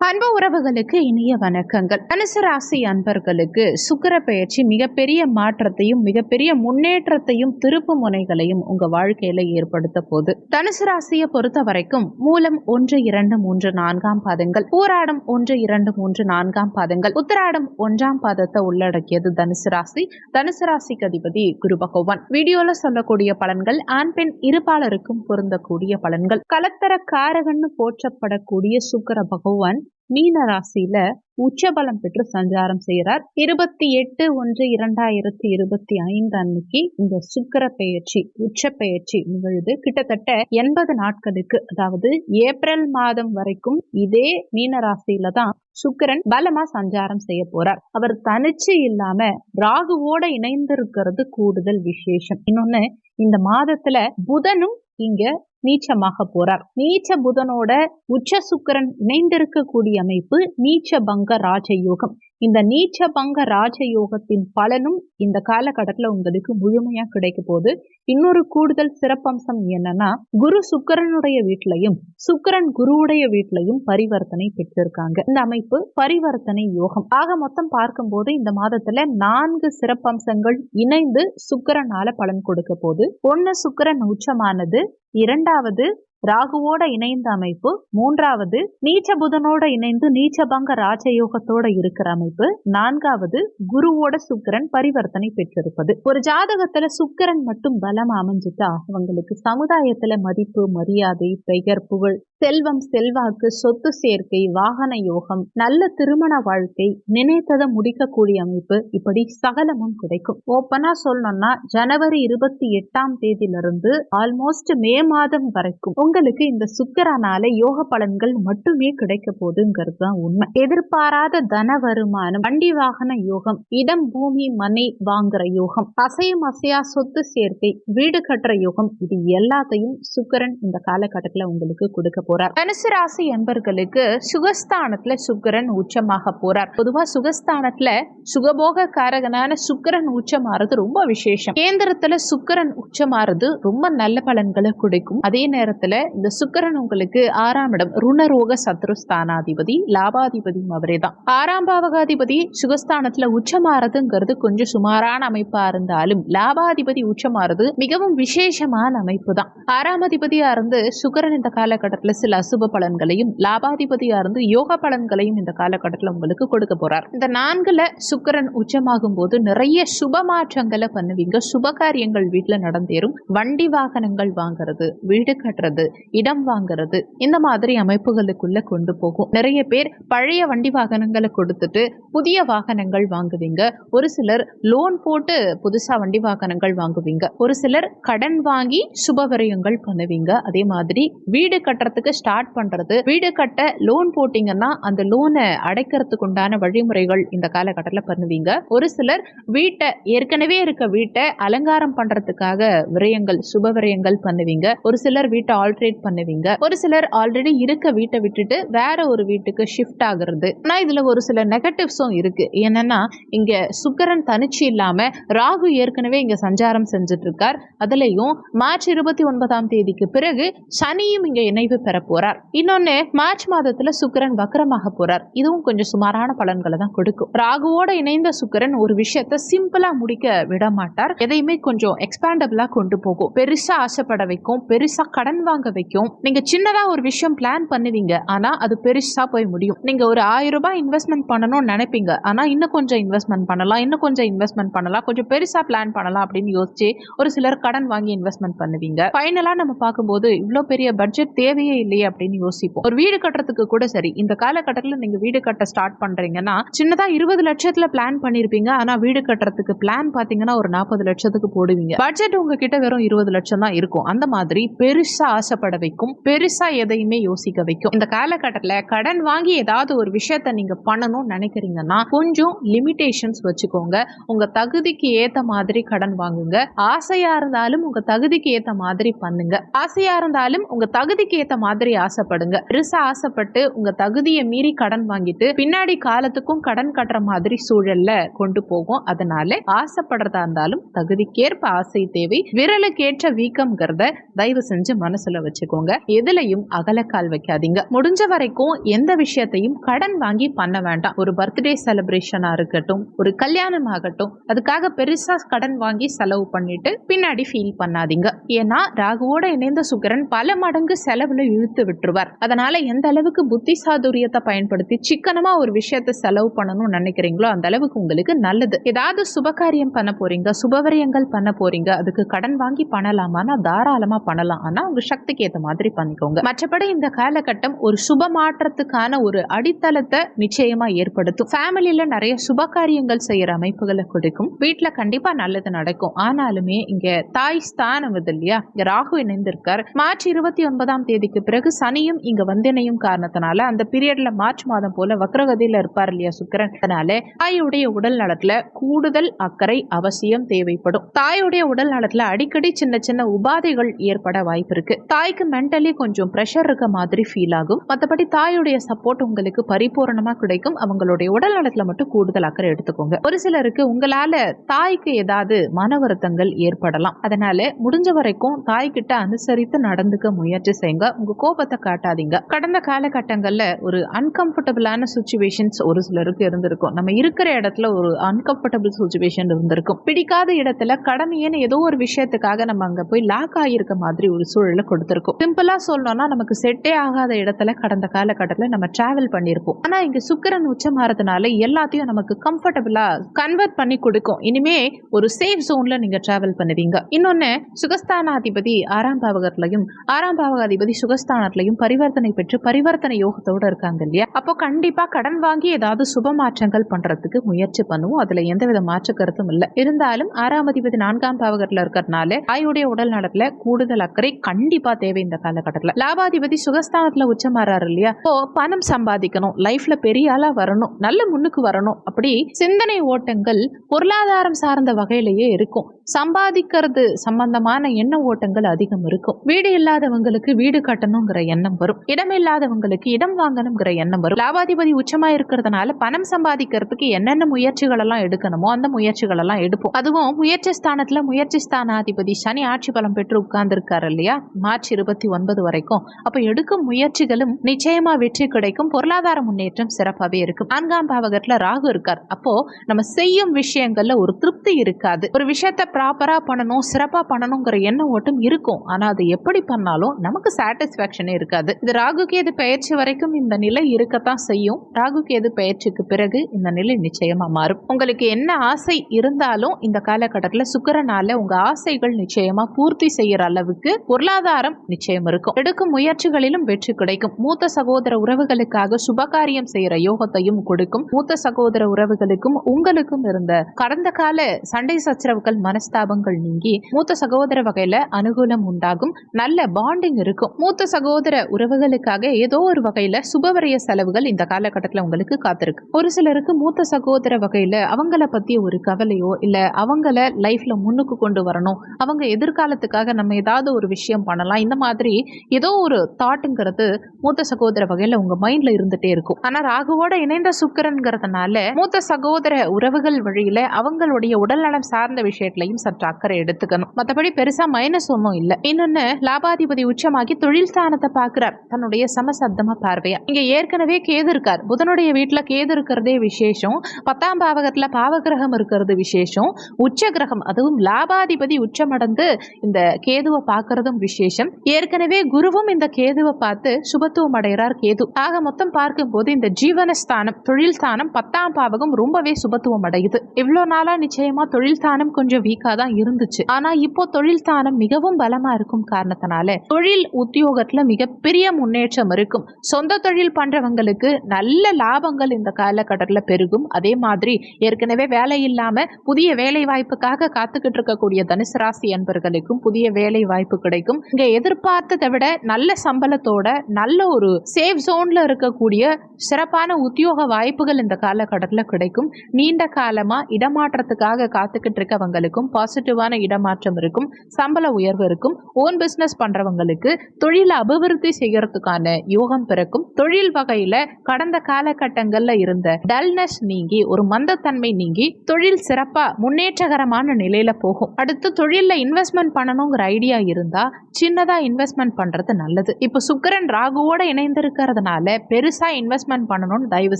அன்பு உறவுகளுக்கு இனிய வணக்கங்கள். தனுசு ராசி அன்பர்களுக்கு சுக்கிர பெயர்ச்சி மிகப்பெரிய மாற்றத்தையும் மிகப்பெரிய முன்னேற்றத்தையும் திருப்பு முனைகளையும் உங்க வாழ்க்கையில ஏற்படுத்த போது தனுசு ராசியை பொறுத்த வரைக்கும் மூலம் 1, 2, 3, 4ஆம் பாதங்கள், பூராடம் 1, 2, 3, 4ஆம் பாதங்கள், உத்திராடம் 1ஆம் பாதத்தை உள்ளடக்கியது தனுசு ராசி. தனுசு ராசிக்கு அதிபதி குரு பகவான். வீடியோல சொல்லக்கூடிய பலன்கள் ஆண் பெண் இருபாலருக்கும் பொருந்தக்கூடிய பலன்கள். கலத்தர காரகன்னு போற்றப்படக்கூடிய சுக்கிர பகவான் மீன ராசியில உச்சபலம் பெற்று சஞ்சாரம் செய்கிறார். 28/1/2025 அன்னைக்கு இந்த சுக்கிர பெயர்ச்சி உச்ச பெயர்ச்சி நிகழ்வு. கிட்டத்தட்ட 80 நாட்களுக்கு, அதாவது ஏப்ரல் மாதம் வரைக்கும் இதே மீன ராசியில தான் சுக்கிரன் பலமா சஞ்சாரம் செய்ய போறார். அவர் தனிச்சு இல்லாம ராகுவோட இணைந்திருக்கிறது கூடுதல் விசேஷம். இன்னொன்னு, இந்த மாதத்துல புதனும் இங்க நீச்சமாக போறார். நீச்ச புதனோட உச்ச சுக்கிரன் இணைந்திருக்கக்கூடிய அமைப்பு நீச்ச பங்க ராஜயோகம். இந்த நீச்ச பங்க ராஜயோகத்தின் பலனும் இந்த காலகட்டத்துல உங்களுக்கு முழுமையா கிடைக்க போகுது. இன்னொரு கூடுதல் சிறப்பம்சம் என்னன்னா, குரு சுக்கிரனுடைய வீட்டிலையும் சுக்கிரன் குருவுடைய வீட்டிலையும் பரிவர்த்தனை பெற்றிருக்காங்க. இந்த அமைப்பு பரிவர்த்தனை யோகம். ஆக மொத்தம் பார்க்கும்போது இந்த மாதத்துல 4 சிறப்பம்சங்கள் இணைந்து சுக்கிரனால பலன் கொடுக்க போகுது. 1, சுக்கிரன் உச்சமானது. 2வது ராகுவோட இணைந்த அமைப்பு. 3வது நீச்ச புதனோட இணைந்து நீச்சபங்க ராஜயோகத்தோட இருக்கிற அமைப்பு. 4வது குருவோட சுக்கிரன் பரிவர்த்தனை பெற்றிருப்பது. ஒரு ஜாதகத்துல சுக்கிரன் மட்டும் பலம் அமைஞ்சுட்டா அவங்களுக்கு சமுதாயத்துல மதிப்பு, மரியாதை, பெயர், புகழ், செல்வம், செல்வாக்கு, சொத்து சேர்க்கை, வாகன யோகம், நல்ல திருமண வாழ்க்கை, நினைத்ததை முடிக்கக்கூடிய அமைப்பு, இப்படி சகலமும் கிடைக்கும். ஓப்பனா சொல்லணும்னா ஜனவரி 28ஆம் தேதியிலிருந்து ஆல்மோஸ்ட் மே மாதம் வரைக்கும் உங்களுக்கு இந்த சுக்கிரனால யோக பலன்கள் மட்டுமே கிடைக்க போகுதுங்கிறது தான் உண்மை. எதிர்பாராத தன வருமானம், வண்டி வாகன யோகம், இடம் பூமி மனை வாங்குற யோகம், அசையும் அசையா சொத்து சேர்க்கை, வீடு கட்டுற யோகம், இது எல்லாத்தையும் சுக்கிரன் இந்த காலகட்டத்துல உங்களுக்கு கொடுக்க போறார். தனுசு ராசி என்பர்களுக்கு சுகஸ்தானத்துல சுக்கிரன் உச்சமாக போறார். பொதுவா சுகஸ்தானத்துல சுகபோக காரகனான சுக்கிரன் உச்சமாறது ரொம்ப விசேஷம். கேந்திரத்துல சுக்கிரன் உச்சமாறது ரொம்ப நல்ல பலன்களை கொடுக்கும். அதே நேரத்துல இந்த சுக்கிரன் உங்களுக்கு 6ஆம் இடம் ருணரோக சத்ருஸ்தானாதிபதி, லாபாதிபதியும் அவரே தான். 6ஆம் பாவகாதிபதி சுகஸ்தானத்துல உச்சமாறதுங்கிறது கொஞ்சம் சுமாரான அமைப்பா இருந்தாலும் லாபாதிபதி உச்சமாறது மிகவும் விசேஷமான அமைப்பு தான். 6ஆம் அதிபதியா இருந்து சுக்கிரன் இந்த காலகட்டத்துல சில அசுப பலன்களையும், லாபாதிபதியா இருந்து யோக பலன்களையும் இந்த காலகட்டத்துல உங்களுக்கு கொடுக்க போறார். இந்த 4ல சுக்கிரன் உச்சமாகும் போது நிறைய சுப மாற்றங்களை பண்ணுவீங்க. சுப காரியங்கள் வீட்டுல நடந்தேறும். வண்டி வாகனங்கள் வாங்குறது, வீடு கட்டுறது, இடம் வாங்குறது, இந்த மாதிரி அமைப்புகளுக்குள்ள கொண்டு போகும். நிறைய பேர் பழைய வண்டி வாகனங்களை கொடுத்துட்டு புதிய வாகனங்கள் வாங்குவீங்க. ஒரு சிலர் லோன் போட்டு புதுசா வண்டி வாகனங்கள் வாங்குவீங்க. ஒரு சிலர் கடன் வாங்கி சுப விரயங்கள் பண்ணுவீங்க. அதே மாதிரி வீடு கட்டுறதுக்கு ஸ்டார்ட் பண்றது, வீடு கட்ட லோன் போட்டீங்கன்னா அந்த லோனை அடைக்கிறதுக்கு உண்டான வழிமுறைகள் இந்த காலகட்டத்தில் பண்ணுவீங்க. ஒரு சிலர் வீட்டை, ஏற்கனவே இருக்க வீட்டை அலங்காரம் பண்றதுக்காக விரயங்கள், சுப விரயங்கள் பண்ணுவீங்க. ஒரு சிலர் வீட்டை ஆல்ட்ரேட் பண்ணுவீங்க. ஒரு சிலர் ஆல்ரெடி இருக்க வீட்டை விட்டுட்டு வேற ஒரு வீட்டுக்கு ஷிஃப்ட் ஆகுறது. ஆனா இதுல ஒரு சில நெகட்டிவ்ஸும் இருக்கு. என்னன்னா, இங்க சுக்கிரன் தனிச்சு இல்லாம ராகு ஏற்கனவே இங்க சஞ்சாரம் செஞ்சுட்டு இருக்கார். அதுலயும் மார்ச் 29ஆம் தேதிக்கு பிறகு சனியும் இங்க இணைவு பெற போறார். இன்னொன்னு, மார்ச் மாதத்துல சுக்கிரன் வக்ரமாக போறார். இதுவும் கொஞ்சம் சுமாரான பலன்களை தான் கொடுக்கும். ராகுவோட இணைந்த சுக்கிரன் ஒரு விஷயத்தை சிம்பிளா முடிக்க விட மாட்டார். எதையுமே கொஞ்சம் எக்ஸ்பாண்டபிளா கொண்டு போகும். பெருசா ஆசைப்பட வைக்கும், பெருசா கடன் வாங்க வைக்கும். நீங்க சின்னதா ஒரு விஷயம் பிளான் பண்ணுவீங்க, ஆனா அது பெருசா போய் முடியும். நீங்க ஒரு 1000 ரூபாய் இன்வெஸ்ட்மெண்ட் பண்ணணும்னு நினைப்பீங்க, ஆனா இன்னும் கொஞ்சம் இன்வெஸ்ட்மெண்ட் பண்ணலாம், இன்னும் கொஞ்சம் இன்வெஸ்ட்மெண்ட் பண்ணலாம், கொஞ்சம் பெருசா பிளான் பண்ணலாம் அப்படின்னு யோசிச்சு ஒரு சிலர் கடன் வாங்கி இன்வெஸ்ட்மெண்ட் பண்ணுவீங்க. ஃபைனலா நம்ம பார்க்கும்போது இவ்வளவு பெரிய பட்ஜெட் தேவையே இல்லையே அப்படின்னு யோசிப்போம். ஒரு வீடு கட்டுறதுக்கு கூட சரி, இந்த காலகட்டத்தில் நீங்க வீடு கட்ட ஸ்டார்ட் பண்றீங்கன்னா சின்னதா 20 லட்சத்துல பிளான் பண்ணிருப்பீங்க, ஆனா வீடு கட்டுறதுக்கு பிளான் பாத்தீங்கன்னா ஒரு 40 லட்சத்துக்கு போடுவீங்க. பட்ஜெட் உங்ககிட்ட வெறும் 20 லட்சம் தான் இருக்கும். அந்த மாதிரி பெருசா ஆசைப்பட வைக்கும், பெருசா எதையுமே யோசிக்க வைக்கும். இந்த காலகட்டத்தில் கடன் வாங்கி ஏதாவது ஒரு விஷயத்த நீங்க பண்ணணும்னு நினைக்கிறீங்கன்னா என்னன்னா கொஞ்சம் லிமிடேஷன்ஸ் வச்சுக்கோங்க. உங்க தகுதிக்கு ஏத்த மாதிரி கடன் வாங்குங்க. ஆசையா இருந்தாலும் உங்க தகுதிக்கு ஏத்த மாதிரி பண்ணுங்க. ஆசையா இருந்தாலும் உங்க தகுதிக்கு ஏத்த மாதிரி ஆசைப்படுங்க. பெருசா ஆசைப்பட்டு உங்க தகுதியை மீறி கடன் வாங்கிட்டு பின்னாடி காலத்துக்கும் கடன் கட்டுற மாதிரி சூழல்ல கொண்டு போகும். அதனால ஆசைப்படுறதா இருந்தாலும் தகுதிக்கேற்ப ஆசை தேவை. விரலுக்கேற்ற வீக்கம்ங்கிறத தயவு செஞ்சு மனசுல வச்சுக்கோங்க. எதுலையும் அகலக்கால் வைக்காதீங்க. முடிஞ்ச வரைக்கும் எந்த விஷயத்தையும் கடன் வாங்கி பண்ண வேண்டாம். ஒரு பர்த்டே செலிப்ரேஷனா இருக்கட்டும், ஒரு கல்யாணம் ஆகட்டும், அதுக்காக பெருசா கடன் வாங்கி செலவு பண்ணிட்டு பின்னாடி ஃபீல் பண்ணாதீங்க. ஏன்னா ராகுவோட இணைந்த சுக்கிரன் பல மடங்கு செலவுல இழுத்து விட்டுருவார். அதனால எந்த அளவுக்கு புத்தி சாதுரியத்தை பயன்படுத்தி சிக்கனமா ஒரு விஷயத்தை செலவு பண்ணணும்னு நினைக்கிறீங்களோ அந்த அளவுக்கு உங்களுக்கு நல்லது. ஏதாவது சுபகாரியம் பண்ண போறீங்க, சுபவரியங்கள் பண்ண போறீங்க, அதுக்கு கடன் வாங்கி பண்ணலாமான்னா தாராளமா பண்ணலாம். ஆனா உங்க சக்திக்கு ஏத்த மாதிரி பண்ணிக்கோங்க. மற்றபடி இந்த காலகட்டம் ஒரு சுப மாற்றத்துக்கான ஒரு அடித்தளத்தை நிச்சயமா ஏற்படுத்தும். ஃபேமிலியில நிறைய சுபகாரியங்கள் செய்யற அமைப்புகளை கொடுக்கும். வீட்டுல கண்டிப்பா நல்லது நடக்கும். ஆனாலுமே இங்க தாய் ஸ்தானம் இல்லையா, இங்க ராகு இணைந்திருக்கார். மார்ச் 29ஆம் தேதிக்கு பிறகு சனியும் இங்க வந்தினையும் காரணத்தினால அந்த பீரியட்ல மார்ச் மாதம் போல வக்ரகதியில இருப்பார் இல்லையா சுக்கிரன். அதனால தாயுடைய உடல் நலத்துல கூடுதல் அக்கறை அவசியம் தேவைப்படும். தாயுடைய உடல் நலத்துல அடிக்கடி சின்ன சின்ன உபாதைகள் ஏற்பட வாய்ப்பு இருக்கு. தாய்க்கு மென்டலி கொஞ்சம் பிரஷர் இருக்க மாதிரி ஃபீல் ஆகும். மற்றபடி தாயுடைய சப்போர்ட் உங்களுக்கு பரிபூர்ணமா கிடைக்கும். அவங்களுடைய உடல் நலத்துல மட்டும் கூடுதல் அக்கறை எடுத்துக்கோங்க. ஒரு சிலருக்கு உங்களால தாய்க்கு ஏதாவது மன வருத்தங்கள் ஏற்படலாம். அதனால முடிஞ்ச வரைக்கும் தாய்கிட்ட அனுசரித்து நடந்துக்க முயற்சி செய்யுங்க. உங்க கோபத்தை காட்டாதீங்க. கடந்த காலகட்டங்கள்ல ஒரு அன்கம்ஃபர்டபுளான சிச்சுவேஷன்ஸ் ஒரு சிலருக்கு இருந்திருக்கும். நம்ம இருக்கிற இடத்துல ஒரு அன்கம்ஃபர்டபுள் சிச்சுவேஷன் இருந்திருக்கும். பிடிக்காத இடத்துல கடமையான ஏதோ ஒரு விஷயத்துக்காக நம்ம அங்க போய் லாக் ஆகியிருக்க மாதிரி ஒரு சூழலை கொடுத்திருக்கும். சிம்பிளா சொல்லணும்னா நமக்கு செட்டே ஆகாத இடத்துல கடந்த காலகட்டத்தில் நம்ம டிராவல் பண்ணியிருப்போம். ஆனா இங்க சுக்கிரன் உச்சமாறதுனால எல்லாத்தையும் நமக்கு கம்ஃபர்டபுளா கன்வெர்ட் பண்ணி கொடுக்கும். இனிமே ஒரு சேஃப் ஜோன்ல நீங்க டிராவல் பண்ணுவீங்க. இன்னொன்னு சுகஸ்தானாதிபதி 6ஆம் பாவகத்திலையும் 6ஆம் பாவகாதிபதி சுகஸ்தானத்திலையும் பரிவர்த்தனை பெற்று பரிவர்த்தனை யோகத்தோட இருக்காங்க இல்லையா. அப்போ கண்டிப்பா கடன் வாங்கி ஏதாவது சுப மாற்றங்கள் பண்றதுக்கு முயற்சி பண்ணுவோம். அதுல எந்தவித மாற்று கருத்தும் இல்லை. இருந்தாலும் 6ஆம் அதிபதி 4ஆம் பாவகத்துல இருக்கிறதுனால தாயுடைய உடல் நலத்துல கூடுதல் அக்கறை கண்டிப்பா தேவை. இந்த காலகட்டத்துல லாபாதிபதி சுகஸ்தானத்துல உச்சமாறாரு இல்லையா. இப்போ பணம் சம்பாதிக்கணும், லைஃப்ல பெரிய ஆளா வரணும், நல்ல முன்னுக்கு வரணும், அப்படி சிந்தனை ஓட்டங்கள் பொருளாதாரம் சார்ந்த வகையிலேயே இருக்கும். சம்பாதிக்கிறது சம்பந்தமான எண்ண ஓட்டங்கள் அதிகம் இருக்கும். வீடு இல்லாதவங்களுக்கு வீடு கட்டணுங்கிற எண்ணம் வரும். இடம் இல்லாதவங்களுக்கு இடம் வாங்கணுங்கிற எண்ணம் வரும். லாபாதிபதி உச்சமா இருக்கிறதுனால பணம் சம்பாதிக்கிறதுக்கு என்னென்ன முயற்சிகள் எல்லாம் எடுக்கணுமோ அந்த முயற்சிகள் எல்லாம் எடுப்போம். அதுவும் முயற்சி ஸ்தானத்துல முயற்சி ஸ்தானாதிபதி சனி ஆட்சி பலம் பெற்று உட்கார்ந்து இருக்காரு இல்லையா மார்ச் 29 வரைக்கும். அப்ப எடுக்கும் முயற்சிகளும் நிச்சயமா வெற்றி கிடைக்கும். பொருளாதார முன்னேற்றம் சிறப்பாகவே இருக்கும். 4ஆம் பாவகத்துல ராகு இருக்கார். அப்போ நம்ம செய்யும் விஷயங்கள்ல ஒரு திருப்தி இருக்காது. ஒரு விஷயத்த ப்ராப்பரா பண்ணணும், சிறப்பா பண்ணணுங்கிற எண்ண ஓட்டம் இருக்கும். ஆனா அது எப்படி பண்ணாலும் நமக்கு சாட்டிஸ்பாக்சனே இருக்காது. இது ராகு கேது பெயர்ச்சி வரைக்கும் இந்த நிலை இருக்கத்தான் செய்யும். ராகு கேது பெயர்ச்சிக்கு பிறகு இந்த நிலை நிச்சயமா மாறும். உங்களுக்கு என்ன ஆசை இருந்தாலும் இந்த காலகட்டத்தில் சுக்கிரனால உங்க ஆசைகள் நிச்சயமா பூர்த்தி செய்யற அளவுக்கு பொருளாதாரம் நிச்சயம் இருக்கும். எடுக்கும் முயற்சிகளிலும் வெற்றி கிடைக்கும். மூத்த சகோதர உறவுகளுக்காக சுபகாரியம் செய்யற யோகத்தையும் கொடுக்கும். மூத்த சகோதர உறவுகளுக்கும் உங்களுக்கும் இருந்த கடந்த கால சண்டை சச்சரவுகள் மனஸ்தாபங்கள் நீங்கி மூத்த சகோதர வகையில அனுகூலம் உண்டாகும். நல்ல பாண்டிங் இருக்கும். மூத்த சகோதர உறவுகளுக்காக ஏதோ ஒரு வகையில சுபவரிய செலவுகள் இந்த காலகட்டத்தில் உங்களுக்கு காத்திருக்கு. ஒரு சிலருக்கு மூத்த சகோதர வகையில அவங்கள பத்தி ஒரு கவலையோ இல்ல அவங்கள லைஃப்ல முன்னுக்கு கொண்டு வரணும், அவங்க எதிர்காலத்துக்காக நம்ம ஏதாவது ஒரு விஷயம் பண்ணலாம், இந்த மாதிரி ஏதோ ஒரு தாட்டுங்கிறது மூத்த சகோதர வகையில உங்க மைண்ட்ல இருந்துட்டே இருக்கும். ஆனா ராகுவோட இணைந்த சுக்கிரன்கிறதுனால மூத்த சகோதர உறவுகள் வழியில அவங்களுடைய உடல்நலம் சார்ந்த விஷயத்திலையும் சற்று அக்கறை எடுத்துக்கணும். மற்றபடி பெருசா மைனஸ் ஒன்றும் இல்லை. இன்னொன்னு லாபாதிபதி உச்சமாகி தொழில் ஸ்தானத்தை பார்க்கிறார் தன்னுடைய சமசப்தமா பார்வையா. இங்க ஏற்கனவே கேது இருக்கார். புதனுடைய வீட்டுல கேது இருக்கிறதே விசேஷம். 10ஆம் பாவகத்துல பாவகிரகம் இருக்கிறது விசேஷம். உச்ச கிரகம் அதுவும் லாபாதிபதி உச்சமடைந்து இந்த கேதுவை பார்க்கறதும் விசேஷம். ஏற்கனவே குருவும் இந்த கேதுவை பார்த்து சுபத்துவம் அடைகிறார் கேது. ஆக மொத்தம் பார்க்கும் போது இந்த ஜீவனஸ்தானம் தொழில் ஸ்தானம் 10ஆம் பாவகம் ரொம்பவே சுபத்துவம் அடையுது. இவ்வளவு நாளா நிச்சயமா தொழில் ஸ்தானம் கொஞ்சம் வீக்கா வீக்கா தான் இருந்துச்சு. ஆனா இப்போ தொழில் ஸ்தானம் மிகவும் பலமா இருக்கும் காரணத்தினால தொழில் உத்தியோகத்துல மிகப்பெரிய முன்னேற்றம் இருக்கும். சொந்த தொழில் பண்றவங்களுக்கு நல்ல லாபங்கள் இந்த காலகட்டத்துல பெருகும். அதே மாதிரி ஏற்கனவே வேலை இல்லாம புதிய வேலை வாய்ப்புக்காக காத்துக்கிட்டு இருக்கக்கூடிய தனுசு ராசி அன்பர்களுக்கும் புதிய வேலை வாய்ப்பு கிடைக்கும். இங்க எதிர்பார்த்ததை விட நல்ல சம்பளத்தோட நல்ல ஒரு சேஃப் ஜோன்ல இருக்கக்கூடிய சிறப்பான உத்தியோக வாய்ப்புகள் இந்த காலகட்டத்துல கிடைக்கும். நீண்ட காலமா இடமாற்றத்துக்காக காத்துக்கிட்டு இருக்கவங்களுக்கும் பாசிட்டிவான இடமாற்றம் இருக்கும். சம்பள உயர்வு இருக்கும். ஓன் பிசினஸ் பண்றவங்களுக்கு தொழில அபிவிருத்தி செய்யறதுக்கான யோகம் பிறக்கும். தொழில் வகையில கடந்த காலகட்டங்கள்ல இருந்த டல்னஸ் நீங்கி ஒரு மந்தத்தன்மை நீங்கி தொழில் சிறப்பா முன்னேற்றகரமான நிலையில போகும். அடுத்து தொழில இன்வெஸ்ட்மெண்ட் பண்ணணுங்கிற ஐடியா இருந்தா சின்னதா இன்வெஸ்ட்மெண்ட் பண்றது நல்லது. இப்ப சுக்கிரன் ராகுவோட இணைந்து இருக்கிறதுனால பெருசா இன்வெஸ்ட்மெண்ட் பண்ணணும்னு தயவு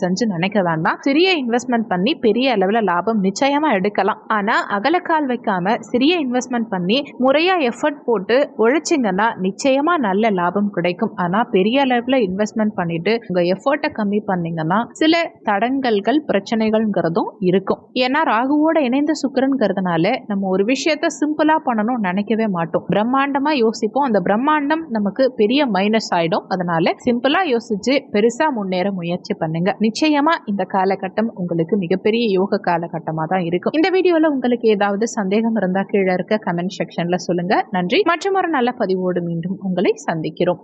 செஞ்சு நினைக்க வேண்டாம். சிறிய இன்வெஸ்ட்மெண்ட் பண்ணி பெரிய அளவுல லாபம் நிச்சயமா எடுக்கலாம். ஆனா அகலக்கால் வைக்காம சிறிய இன்வெஸ்ட்மெண்ட் பண்ணி முறையா எஃபர்ட் போட்டு உழைச்சிங்கன்னா நிச்சயமா நல்ல லாபம் கிடைக்கும். ஆனா பெரிய அளவுல இன்வெஸ்ட்மெண்ட் பண்ணிட்டு உங்க எஃபர்ட்டை கம்மி பண்ணீங்கன்னா சில தடங்கல்கள் பிரச்சனைகள்ங்கிறதும் இருக்கும். ஏன்னா ராகுவோட இணைந்த சுக்கிரன்கிறதுனால நம்ம ஒரு விஷயத்த சிம்பிளா பண்ணணும் நினைக்கவே மாட்டோம். பிரம்மாண்டமா யோசிப்போம். அந்த பிரம்மாண்டம் நமக்கு பெரிய மைனஸ் ஆயிடும். அதனால சிம்பிளா யோசிச்சு பெருசா முன்னேற முயற்சி பண்ணுங்க. நிச்சயமா இந்த காலகட்டம் உங்களுக்கு மிகப்பெரிய யோக காலகட்டமா தான் இருக்கும். இந்த வீடியோல உங்களுக்கு ஏதாவது சந்தேகம் இருந்தா கீழே இருக்க கமெண்ட் செக்ஷன்ல சொல்லுங்க. நன்றி. மற்றும் ஒரு நல்ல பதிவோடு மீண்டும் உங்களை சந்திக்கிறோம்.